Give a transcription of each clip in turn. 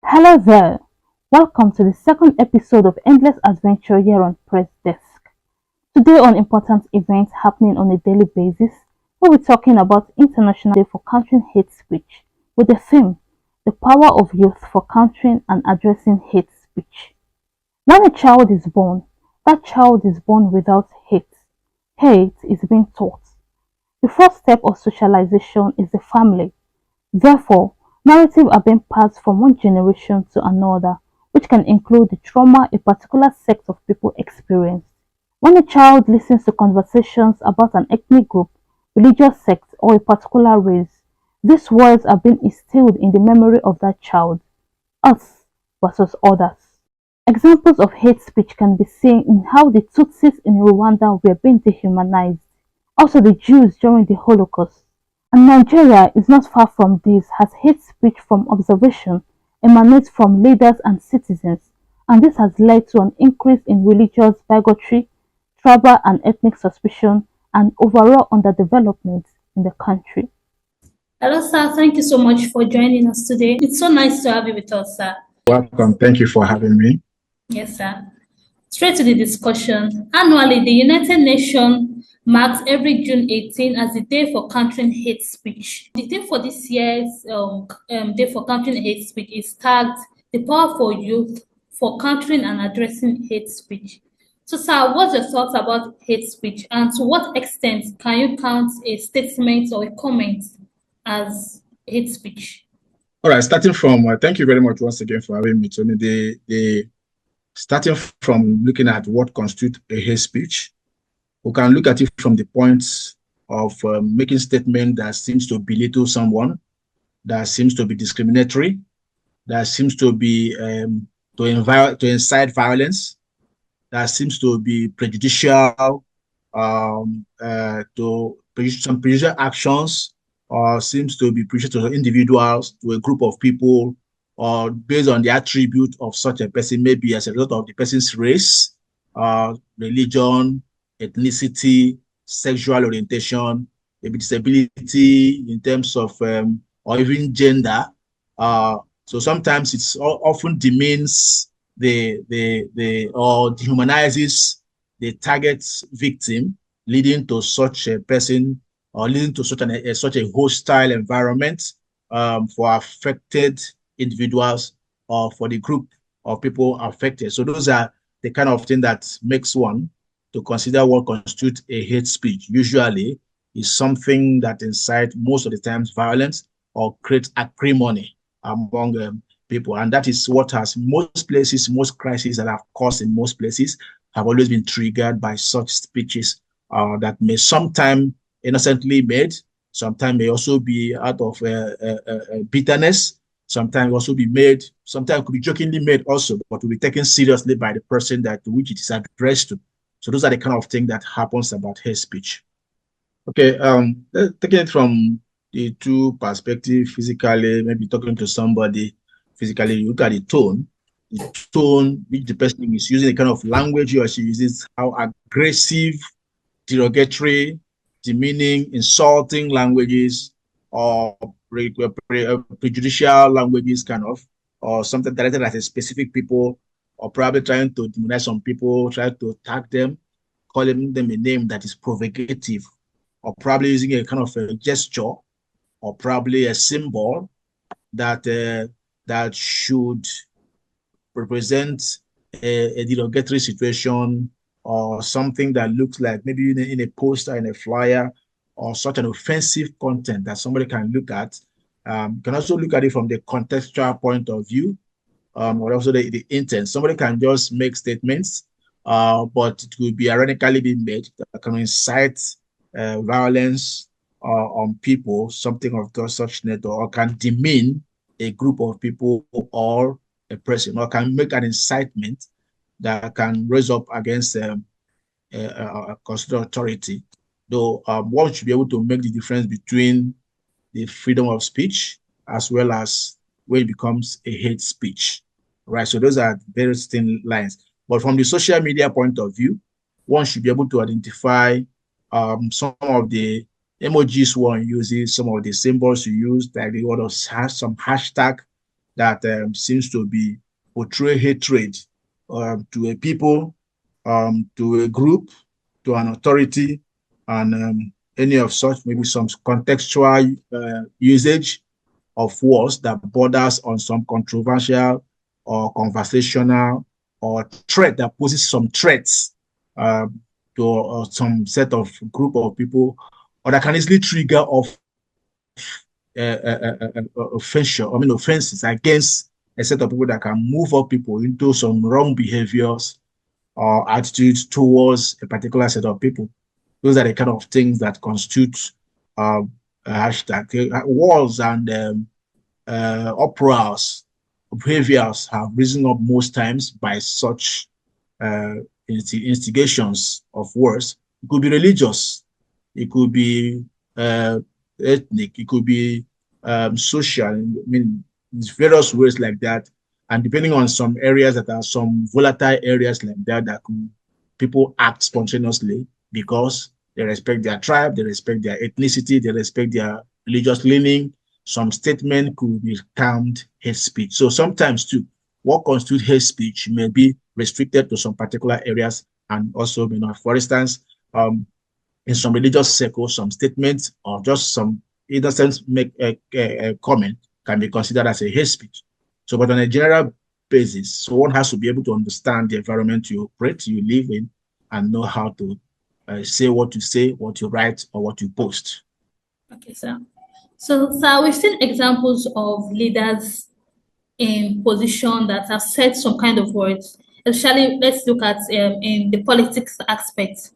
Hello there! Welcome to the second episode of Endless Adventure here on Press Desk. Today on important events happening on a daily basis, we'll be talking about International Day for Countering Hate Speech with the theme, The Power of Youth for Countering and Addressing Hate Speech. When a child is born, that child is born without hate. Hate is being taught. The first step of socialization is the family. Therefore, narratives are being passed from one generation to another, which can include the trauma a particular sect of people experience. When a child listens to conversations about an ethnic group, religious sect, or a particular race, these words are being instilled in the memory of that child, us versus others. Examples of hate speech can be seen in how the Tutsis in Rwanda were being dehumanized, also the Jews during the Holocaust. And Nigeria is not far from this, as hate speech from observation emanates from leaders and citizens, and this has led to an increase in religious bigotry, tribal and ethnic suspicion, and overall underdevelopment in the country. Hello, sir. Thank you so much for joining us today. It's so nice to have you with us, sir. Welcome. Thank you for having me. Yes, sir. Straight to the discussion. Annually, the United Nations marks every June 18 as the Day for Countering Hate Speech. The theme for this year's Day for Countering Hate Speech is tagged The Power for Youth for Countering and Addressing Hate Speech. So, sir, what's your thoughts about hate speech, and to what extent can you count a statement or a comment as hate speech? All right, starting from, thank you very much once again for having me, Tony. Starting from looking at what constitutes a hate speech, we can look at it from the points of making statement that seems to belittle someone, that seems to be discriminatory, that seems to be to incite violence, that seems to be prejudicial to some prejudicial actions, or seems to be prejudicial to individuals, to a group of people, or based on the attribute of such a person, maybe as a result of the person's race, religion, ethnicity, sexual orientation, maybe disability in terms of, or even gender. So sometimes it's often demeans or dehumanizes the target victim, leading to such a person or leading to such a hostile environment for affected individuals or for the group of people affected. So those are the kind of thing that makes one to consider what constitutes a hate speech. Usually is something that incites most of the times violence or creates acrimony among people. And that is what has most places, most crises that have caused in most places have always been triggered by such speeches that may sometimes innocently made, sometimes may also be out of bitterness, sometimes also be made, sometimes could be jokingly made also, but will be taken seriously by the person that to which it is addressed to. So those are the kind of thing that happens about hate speech. Okay, taking it from the two perspectives, physically, maybe talking to somebody physically, you look at the tone which the person is using, the kind of language he or she uses, how aggressive, derogatory, demeaning, insulting languages, or prejudicial languages, kind of, or something directed at a specific people, or probably trying to demonize some people, trying to attack them, calling them a name that is provocative, or probably using a kind of a gesture, or probably a symbol that that should represent a derogatory situation, or something that looks like maybe in a poster, in a flyer, or such an offensive content that somebody can look at. Can also look at it from the contextual point of view, or also the intent. Somebody can just make statements, but it will be ironically being made that can incite violence on people, something of such nature, or can demean a group of people or a person, or can make an incitement that can raise up against a constitutional authority. Though one should be able to make the difference between the freedom of speech as well as when it becomes a hate speech, right? So those are very thin lines. But from the social media point of view, one should be able to identify some of the emojis one uses, some of the symbols you use, like the word of some hashtag that seems to be portray hatred to a people, to a group, to an authority, and any of such, maybe some contextual usage of words that borders on some controversial or conversational or threat that poses some threats to some set of group of people, or that can easily trigger off offenses against a set of people that can move up people into some wrong behaviors or attitudes towards a particular set of people. Those are the kind of things that constitute hashtag wars and uproars, behaviors have risen up most times by such uh, instigations of wars. It could be religious, it could be uh, ethnic, it could be social. I mean, there's various ways like that. And depending on some areas that are some volatile areas like that, that could, people act spontaneously because they respect their tribe, they respect their ethnicity, they respect their religious leaning. Some statement could be termed hate speech. So sometimes too, what constitutes hate speech may be restricted to some particular areas and also may not. For instance, in some religious circles, some statements or just some innocent make a comment can be considered as a hate speech. So, but on a general basis, so one has to be able to understand the environment you operate, you live in, and know how to say what you say, what you write, or what you post. Okay, sir. So, sir, we've seen examples of leaders in position that have said some kind of words. Especially, let's look at in the politics aspect.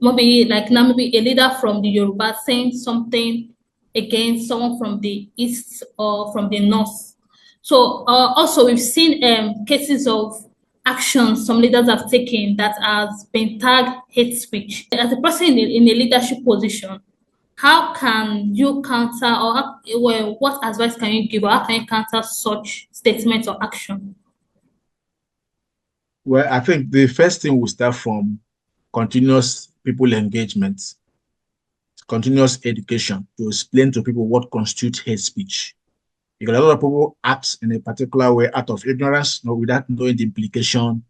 Maybe like now, maybe a leader from the Yoruba saying something against someone from the east or from the north. So also we've seen cases of actions some leaders have taken that has been tagged hate speech. As a person in a leadership position, how can you counter, or well, what advice can you give, or how can you counter such statements or action? Well, I think the first thing will start from continuous people engagement, continuous education to explain to people what constitutes hate speech. Because a lot of people act in a particular way out of ignorance, without knowing the implication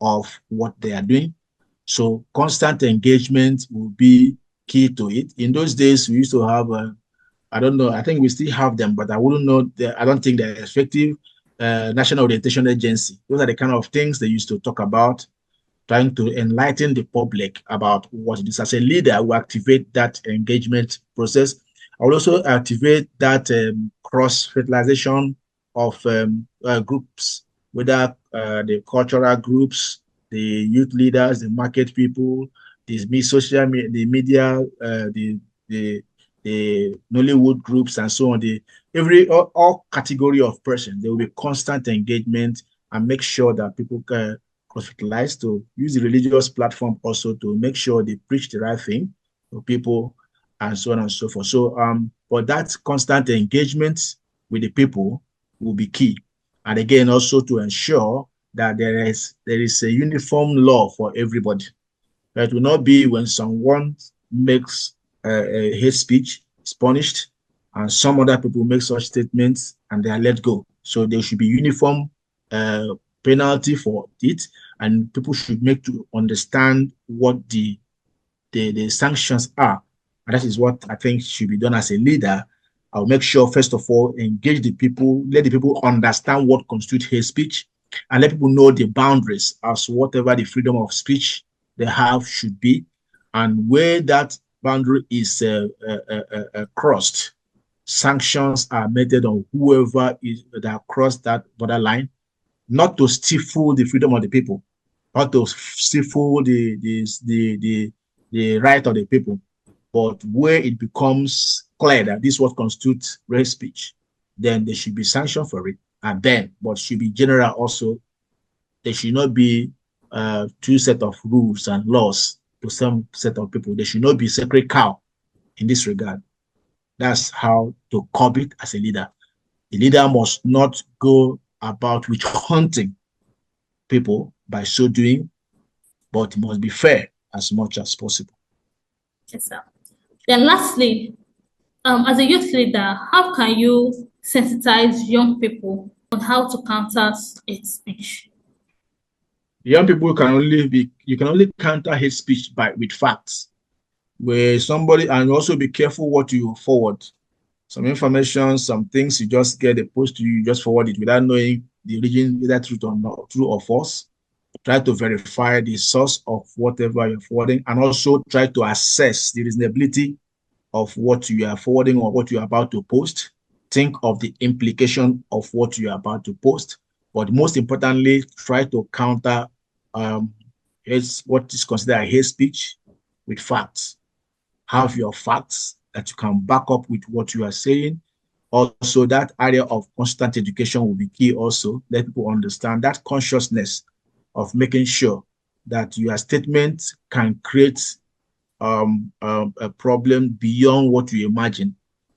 of what they are doing. So constant engagement will be key to it. In those days, we used to have, I don't know, I think we still have them, but I wouldn't know, I don't think they're effective. National Orientation Agency. Those are the kind of things they used to talk about, trying to enlighten the public about what it is. As a leader, we activate that engagement process. I will also activate that cross-fertilization of groups, whether the cultural groups, the youth leaders, the market people, the social the media, the the Nollywood groups, and so on. The all category of persons, there will be constant engagement and make sure that people can hospitalized to use the religious platform also to make sure they preach the right thing to people and so on and so forth. So but that constant engagement with the people will be key. And again, also to ensure that there is a uniform law for everybody. That will not be when someone makes a hate speech, is punished, and some other people make such statements and they are let go. So there should be uniform uh, penalty for it, and people should make to understand what the sanctions are. And that is what I think should be done as a leader. I'll make sure, first of all, engage the people, let the people understand what constitutes hate speech, and let people know the boundaries as whatever the freedom of speech they have should be, and where that boundary is crossed, sanctions are meted on whoever is that crossed that borderline, not to stifle the freedom of the people, not to stifle the right of the people, but where it becomes clear that this is what constitutes hate speech, then there should be sanction for it. And then, but should be general also. There should not be two set of rules and laws to some set of people. There should not be sacred cow in this regard. That's how to curb it as a leader. The leader must not go about witch hunting people by so doing, but it must be fair as much as possible. Yes, sir. Then lastly, as a youth leader, how can you sensitize young people on how to counter hate speech. Young people can only be you can only counter hate speech by with facts. Where somebody and also be careful what you forward. Some information, some things you just get a post to you, you just forward it without knowing the origin, whether truth or not, true or false. Try to verify the source of whatever you're forwarding, and also try to assess the reasonability of what you are forwarding or what you are about to post. Think of the implication of what you are about to post. But most importantly, try to counter um, what is considered a hate speech with facts. Have your facts that you can back up with what you are saying. Also, that area of constant education will be key also. Let people understand that consciousness of making sure that your statement can create a problem beyond what you imagine.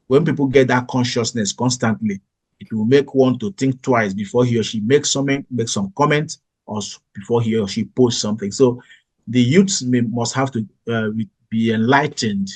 When people get that consciousness constantly, it will make one to think twice before he or she makes some comment, or before he or she posts something. So the youths must have to be enlightened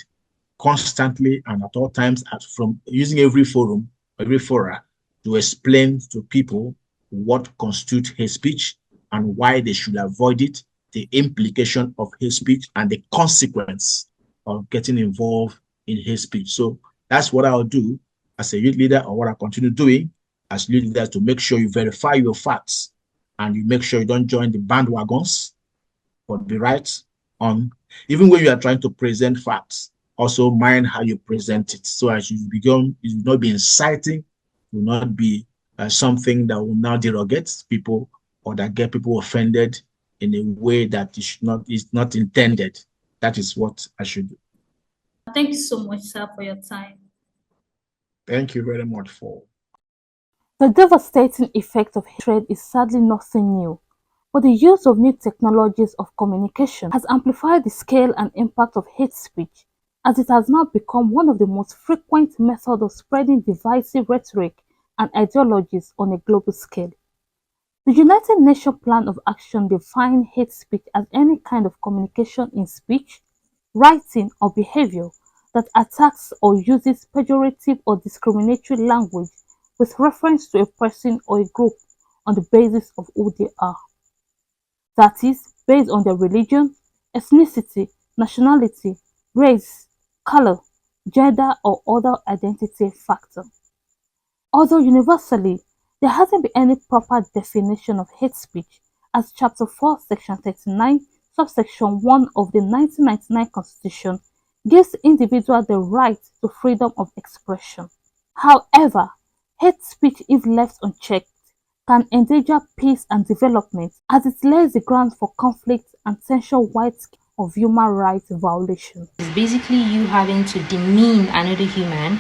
constantly and at all times from using every forum, every fora to explain to people what constitutes hate speech and why they should avoid it, the implication of hate speech, and the consequence of getting involved in hate speech. So that's what I'll do as a youth leader, or what I continue doing as youth leader, to make sure you verify your facts and you make sure you don't join the bandwagons, but be right on. Even when you are trying to present facts, also mind how you present it, so as you will not be inciting, will not be something that will now derogate people or that get people offended in a way that is not intended. That is what I should do. Thank you so much, sir, for your time. Thank you very much for. The devastating effect of hatred is sadly nothing new, but the use of new technologies of communication has amplified the scale and impact of hate speech, as it has now become one of the most frequent methods of spreading divisive rhetoric and ideologies on a global scale. The United Nations Plan of Action defines hate speech as any kind of communication in speech, writing, or behavior that attacks or uses pejorative or discriminatory language with reference to a person or a group on the basis of who they are. That is, based on their religion, ethnicity, nationality, race, color, gender, or other identity factor. Although universally, there hasn't been any proper definition of hate speech, as Chapter 4, Section 39, Subsection 1 of the 1999 Constitution gives individuals the right to freedom of expression. However, hate speech, if left unchecked, can endanger peace and development, as it lays the ground for conflict and potential wide-scale of human rights violations. It's basically you having to demean another human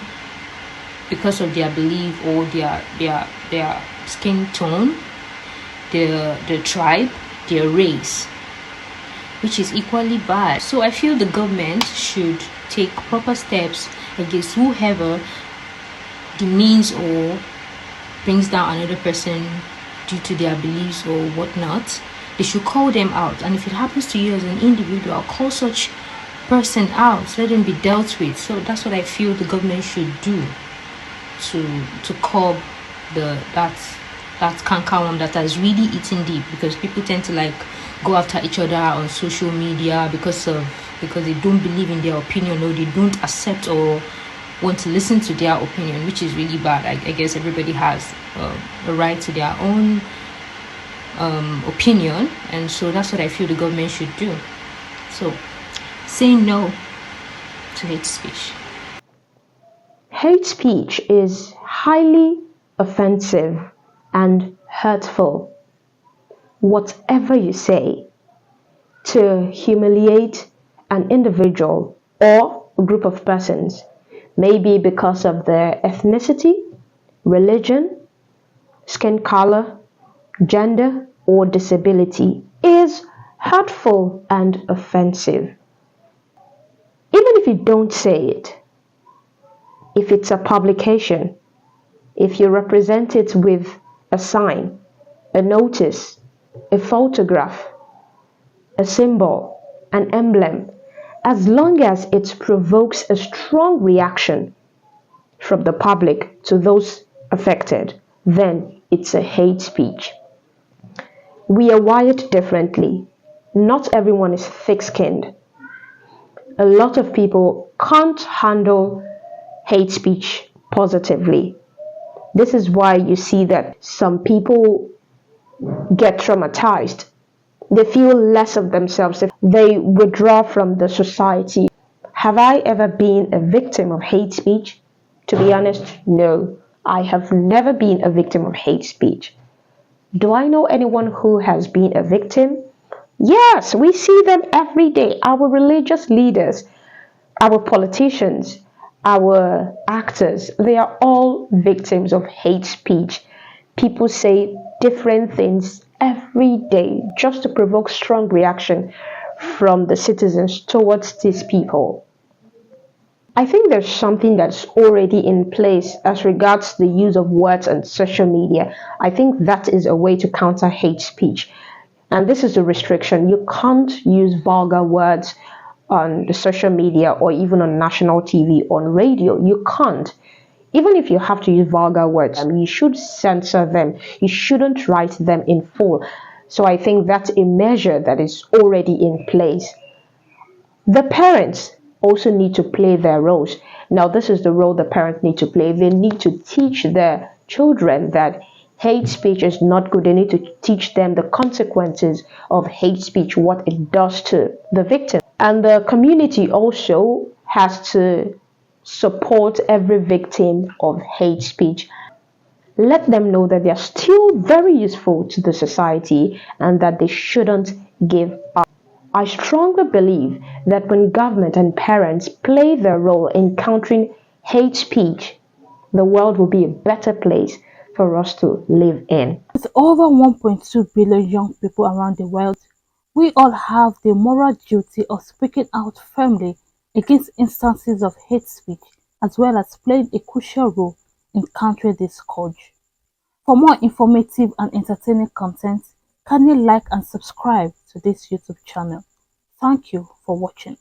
because of their belief or their skin tone, their tribe, their race, which is equally bad. So I feel the government should take proper steps against whoever demeans or brings down another person due to their beliefs or whatnot. They should call them out, and if it happens to you as an individual, call such person out, let them be dealt with. So that's what I feel the government should do to curb that cankerworm that has really eaten deep, because people tend to like go after each other on social media because they don't believe in their opinion, or they don't accept or want to listen to their opinion, which is really bad. I guess everybody has a right to their own opinion, and so that's what I feel the government should do. So say no to hate speech. Hate speech is highly offensive and hurtful. Whatever you say to humiliate an individual or a group of persons, maybe because of their ethnicity, religion, skin color, gender, or disability, is hurtful and offensive. Even if you don't say it, if it's a publication, if you represent it with a sign, a notice, a photograph, a symbol, an emblem, as long as it provokes a strong reaction from the public to those affected, then it's a hate speech. We are wired differently. Not everyone is thick-skinned. A lot of people can't handle hate speech positively. This is why you see that some people get traumatized. They feel less of themselves. They withdraw from the society. Have I ever been a victim of hate speech? To be honest, no. I have never been a victim of hate speech. Do I know anyone who has been a victim? Yes, we see them every day. Our religious leaders, our politicians, our actors, they are all victims of hate speech. People say different things every day just to provoke strong reaction from the citizens towards these people. I think there's something that's already in place as regards the use of words on social media. I think that is a way to counter hate speech. And this is a restriction. You can't use vulgar words on the social media or even on national TV, on radio. You can't. Even if you have to use vulgar words, you should censor them. You shouldn't write them in full. So I think that's a measure that is already in place. The parents also need to play their roles. Now, this is the role the parents need to play. They need to teach their children that hate speech is not good. They need to teach them the consequences of hate speech, what it does to the victim. And the community also has to support every victim of hate speech. Let them know that they are still very useful to the society and that they shouldn't give up. I strongly believe that when government and parents play their role in countering hate speech, the world will be a better place for us to live in. With over 1.2 billion young people around the world, we all have the moral duty of speaking out firmly against instances of hate speech, as well as playing a crucial role in countering this scourge. For more informative and entertaining content, kindly like and subscribe to this YouTube channel. Thank you for watching.